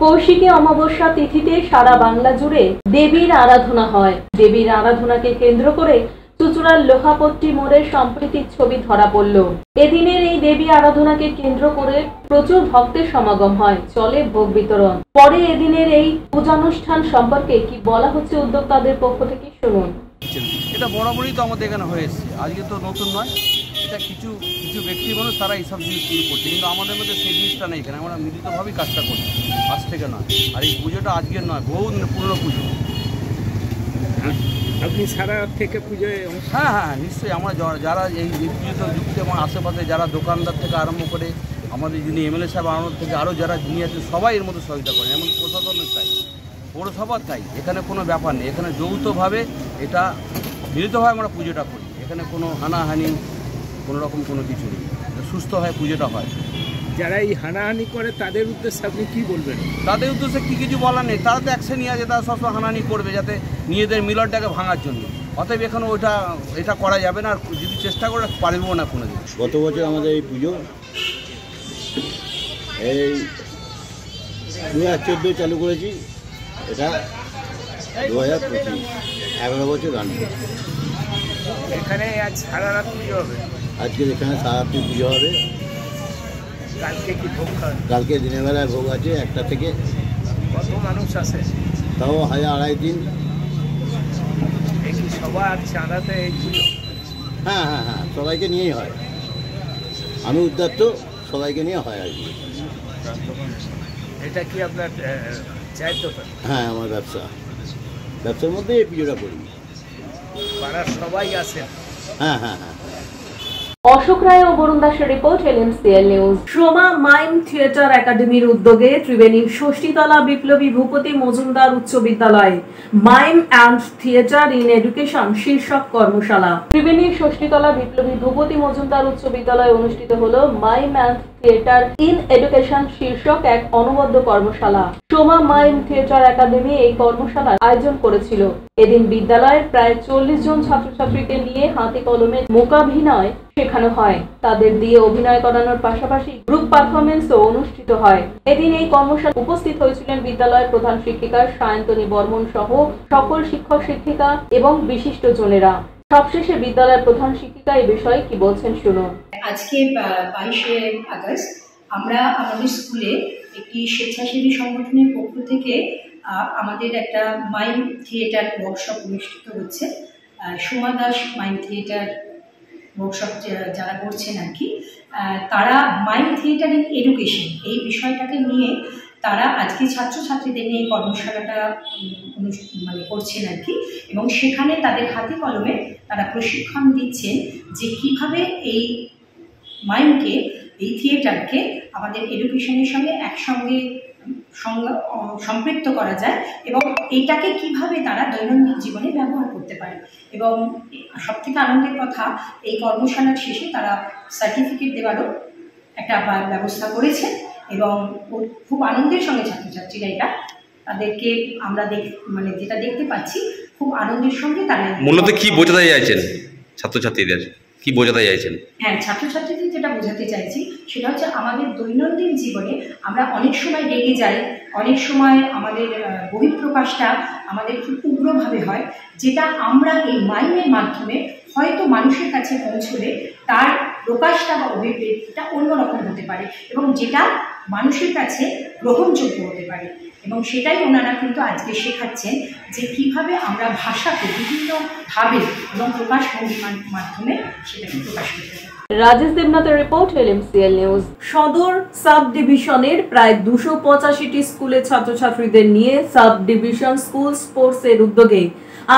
কৌশিকী অমাবস্যা তিথিতে সারা বাংলা জুড়ে দেবীর আরাধনা হয়। দেবীর আরাধনাকে কেন্দ্র করে চুঁচুড়ার লোহাপট্টি মোড়ের সম্প্রীতির ছবি ধরা পড়ল। এদিনের এই দেবী আরাধনাকে কেন্দ্র করে প্রচুর ভক্তের সমাগম হয়, চলে ভোগ বিতরণ। পরে এদিনের এই পূজানুষ্ঠান সম্পর্কে কি বলা হচ্ছে উদ্যোক্তাদের পক্ষ থেকে শুনুন। এটা বরাবরই তো আমাদের এখানে হয়ে এসছে, আজকে তো নতুন নয়। এটা কিছু কিছু ব্যক্তি মানুষ তারা এইসব জিনিসগুলো করছে, কিন্তু আমাদের মধ্যে সেই জিনিসটা নেই। এখানে আমরা মিলিতভাবেই কাজটা করি, আজ থেকে নয়। আর এই পুজোটা আজকের নয়, বহু পুরনো পুজো। আপনি সারা থেকে পুজোয়? হ্যাঁ হ্যাঁ, নিশ্চয়ই। আমরা যারা এই পুজোতে যুক্ত, আমার আশেপাশে যারা দোকানদার থেকে আরম্ভ করে আমাদের যিনি এমএলএ সাহেব আনানোর থেকে আরও যারা যিনি আছেন, সবাই এর মধ্যে সহযোগিতা করেন। এমন প্রশাসনের তাই, পৌরসভার তাই। এখানে কোনো ব্যাপার নেই, এখানে যৌথভাবে এটা মিলিতভাবে আমরা পুজোটা করি। এখানে কোনো হানাহানি কোনো রকম কোনো কিছু নেই, সুস্থ হয় পুজোটা হয়। যারা এই হানাহানি করে তাদের উদ্দেশ্যে আপনি কী বলবেন? তাদের উদ্দেশ্যে কী কিছু বলার নেই, তারা তো অ্যাকশন নিয়ে আছে, তারা সবসময় হানাহানি করবে যাতে নিজেদের মিলনটাকে ভাঙার জন্য। অতএব এখানে এটা করা যাবে না, আর যদি চেষ্টা করে পারবো না কোনো দিন। গত বছর আমাদের এই পুজো এই 2014 চালু করেছি, এটা 2025, 11 বছর রান করছি। এখানে আজ সারা রাত পুজো হবে? আজকে এখানে সারা রাত্রি পুজো হবে। কালকে কি ভোগ খান? কালকে দিনের বেলায় ভোগ আছে 1টা থেকে। কত মানুষ আসে? তাও 1000-2500। কি সবার চাঁদাতে এই পুজো? হ্যাঁ হ্যাঁ হ্যাঁ, সবাইকে নিয়েই হয়। আমি উদ্যাত্ত, সবাইকে নিয়ে হয় আর কি। এটা কি আপনার চায়ের দোকান? হ্যাঁ, আমার ব্যবসার মধ্যে এই পুজোটা করি। পাড়ার সবাই আসেন? হ্যাঁ হ্যাঁ হ্যাঁ। অশোক রায় ও বরুণ দাসের report, LMCL news. Soma mime theatre একাডেমির উদ্যোগে ত্রিবেণীর ষষ্ঠীতলা বিপ্লবী ভূপতি মজুমদার উচ্চ বিদ্যালয়ে mime and theatre in education শীর্ষক কর্মশালা। ত্রিবেণীর ষষ্ঠীতলা বিপ্লবী ভূপতি মজুমদার উচ্চ বিদ্যালয়ে অনুষ্ঠিত হলো mime and theatre in education শীর্ষক এক অনবদ্য কর্মশালা। সোমা মাইম থিয়েটার একাডেমি এই কর্মশালার আয়োজন করেছিল। এদিন বিদ্যালয়ের প্রায় 40 জন ছাত্রছাত্রীকে নিয়ে হাতে কলমে মূকাভিনয় শেখানো হয়। তাদের দিয়ে অভিনয় করানোর পাশাপাশি গ্রুপ পারফরমেন্সও অনুষ্ঠিত হয়। এদিন এই কর্মশালায় উপস্থিত হয়েছিলেন বিদ্যালয়ের প্রধান শিক্ষিকা সায়ন্তনী বর্মন সহ সকল শিক্ষক শিক্ষিকা এবং বিশিষ্ট জনেরা। সবশেষে বিদ্যালয়ের প্রধান শিক্ষিকা এই বিষয়ে কি বলছেন শুনুন। আজকে 22শে আগস্ট আমরা আমাদের স্কুলে একটি স্বেচ্ছাসেবী সংগঠনের পক্ষ থেকে আমাদের একটা মাইম থিয়েটার ওয়ার্কশপ অনুষ্ঠিত হচ্ছে। Soma Das mime theatre workshop যারা করছেন আর কি, তারা মাইম থিয়েটার ইন এডুকেশন এই বিষয়টাকে নিয়ে তারা আজকে ছাত্রছাত্রীদের নিয়ে কর্মশালাটা করছেন আর কি। এবং সেখানে তাদের হাতে কলমে তারা প্রশিক্ষণ দিচ্ছেন যে কিভাবে এই মাইমকে, এই থিয়েটারকে আমাদের এডুকেশনের সঙ্গে একসঙ্গে সম্পৃক্ত করা যায় এবং এইটাকে কিভাবে তারা দৈনন্দিন জীবনে ব্যবহার করতে পারে। এবং সবথেকে আনন্দের কথা, এই কর্মশালার শেষে তারা সার্টিফিকেট দেওয়ারও একটা ব্যবস্থা করেছে এবং খুব আনন্দের সঙ্গে ছাত্রছাত্রীরা এটা তাদেরকে আমরা যেটা দেখতে পাচ্ছি, খুব আনন্দের সঙ্গে তারা মূলত কি বোঝাতে চাইছেন ছাত্রছাত্রীদের, কি বোঝাতে চাইছেন? হ্যাঁ, ছাত্রছাত্রীদের যেটা বোঝাতে চাইছি সেটা হচ্ছে আমাদের দৈনন্দিন জীবনে আমরা অনেক সময় রেগে যাই, অনেক সময় আমাদের বহিঃপ্রকাশটা আমাদের খুব উগ্রভাবে হয়, যেটা আমরা এই মাইমের মাধ্যমে হয়তো মানুষের কাছে পৌঁছলে তার প্রকাশটা বা অভিব্যক্তিটা অন্যরকম হতে পারে এবং যেটা মানুষের কাছে গ্রহণযোগ্য হতে পারে। এবং সেটাই ওনারা কিন্তু আজকে শেখাচ্ছেন যে কিভাবে আমরা ভাষাকে বিভিন্নভাবে এবং প্রকাশভঙ্গির মাধ্যমে সেটাকে প্রকাশ করতে পারি। রাজেশ দেবনাথের রিপোর্ট, LMCL নিউজ। সদর সাব ডিভিশনের প্রায় 285টি স্কুলের ছাত্রছাত্রীদের নিয়ে সাব ডিভিশন স্কুল স্পোর্টস এর উদ্যোগে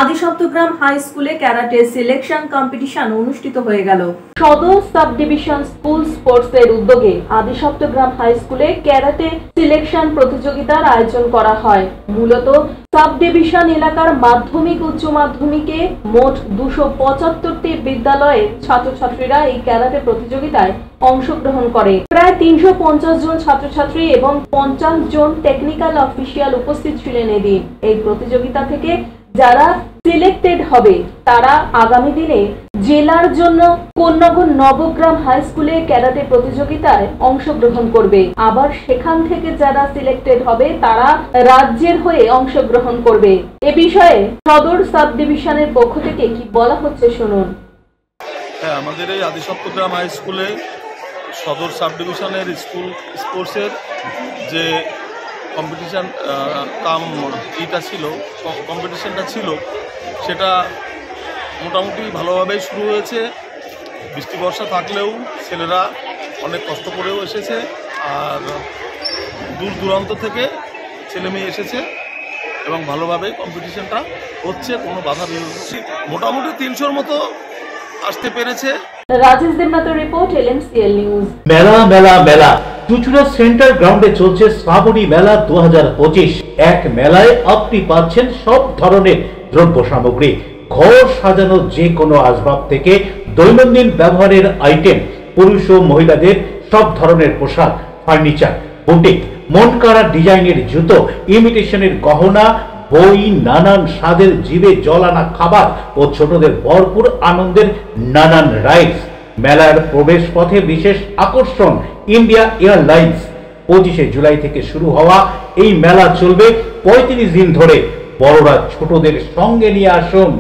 আদিসপ্তগ্রাম হাই স্কুলে ক্যারাটে সিলেকশন কম্পিটিশন অনুষ্ঠিত হয়ে গেল। সদর সাব ডিভিশন স্কুল স্পোর্টস এর উদ্যোগে আদিসপ্তগ্রাম হাই স্কুলে ক্যারাটে সিলেকশন প্রতিযোগিতার আয়োজন করা হয়। মূলত সাব ডিভিশন এলাকার মাধ্যমিক উচ্চ মাধ্যমিকে মোট 275টি বিদ্যালয়ের ছাত্রছাত্রীরা এই ক্যারাটে প্রতিযোগিতায় অংশগ্রহণ করে। প্রায় 350 জন ছাত্রছাত্রী এবং 50 জন টেকনিক্যাল অফিসিয়াল উপস্থিত ছিলেন এদিন। এই প্রতিযোগিতা থেকে যারা সিলেক্টেড হবে তারা আগামী দিনে জেলার জন্য কোন্নগর নবগ্রাম হাই স্কুলে ক্যারাটে প্রতিযোগিতায় অংশগ্রহণ করবে। আবার সেখান থেকে যারা সিলেক্টেড হবে তারা রাজ্যের হয়ে অংশগ্রহণ করবে। এ বিষয়ে সদর সাব ডিভিশনের পক্ষ থেকে কি বলা হচ্ছে শুনুন। হ্যাঁ, আমাদের এই আদিসপ্তগ্রাম হাই স্কুলে সদর সাব ডিভিশনের স্কুল স্পোর্টসের যে কম্পিটিশান কম্পিটিশানটা ছিল সেটা মোটামুটি ভালোভাবেই শুরু হয়েছে বৃষ্টি বর্ষা থাকলেও ছেলেরা অনেক কষ্ট করেও এসেছে, আর দূর দূরান্ত থেকে ছেলে মেয়ে এসেছে এবং ভালোভাবে কম্পিটিশনটা হচ্ছে, কোনো বাধা বিঘ্ন। মোটামুটি 300-র মতো আসতে পেরেছে। রাজেশ দেবনাথের রিপোর্ট, LMCL নিউজ। মেলা মেলা মেলা চুচুড়া সেন্টার গ্রাউন্ডে চলছে শ্রাবণী মেলা 2025। এক মেলায় আপনি পাচ্ছেন সব ধরনের দ্রব্য সামগ্রী, ঘর সাজানো যে কোনো আসবাব থেকে দৈনন্দিন ব্যবহারের আইটেম, পুরুষ ও মহিলাদের সব ধরনের পোশাক, ফার্নিচার, বুটিক, মন কাড়া ডিজাইনের জুতো, ইমিটেশনের গহনা, বই, নানান স্বাদের জিভে জল আনা খাবার ও ছোটদের ভরপুর আনন্দের নানান রাইডস। মেলার প্রবেশ পথে বিশেষ আকর্ষণ ইন্ডিয়া এয়ারলাইন্স। 25শে জুলাই থেকে শুরু হওয়া এই মেলা চলবে 35 দিন ধরে। বড়রা ছোটদের সঙ্গে নিয়ে আসুন।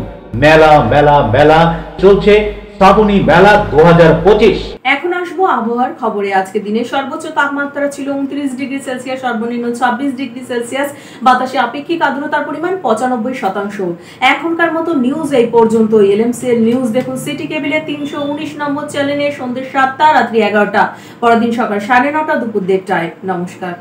মেলা মেলা মেলা চলছে শ্রাবণী মেলা 2025। এখন আসবো আবহাওয়ার খবরে। আজকে দিনের সর্বোচ্চ তাপমাত্রা ছিল 29 ডিগ্রি সেলসিয়াস, সর্বনিম্ন 26 ডিগ্রি সেলসিয়াস। বাতাসে আপেক্ষিক আর্দ্রতার পরিমাণ 95%। এখনকার মতো নিউজ এই পর্যন্ত। LMCL নিউজ দেখুন সিটি কেবিলের 319 নম্বর চ্যানেলে সন্ধ্যে 7টা, রাত্রি 11টা, পরের দিন সকাল 9:30, দুপুর 1:30টায়। নমস্কার।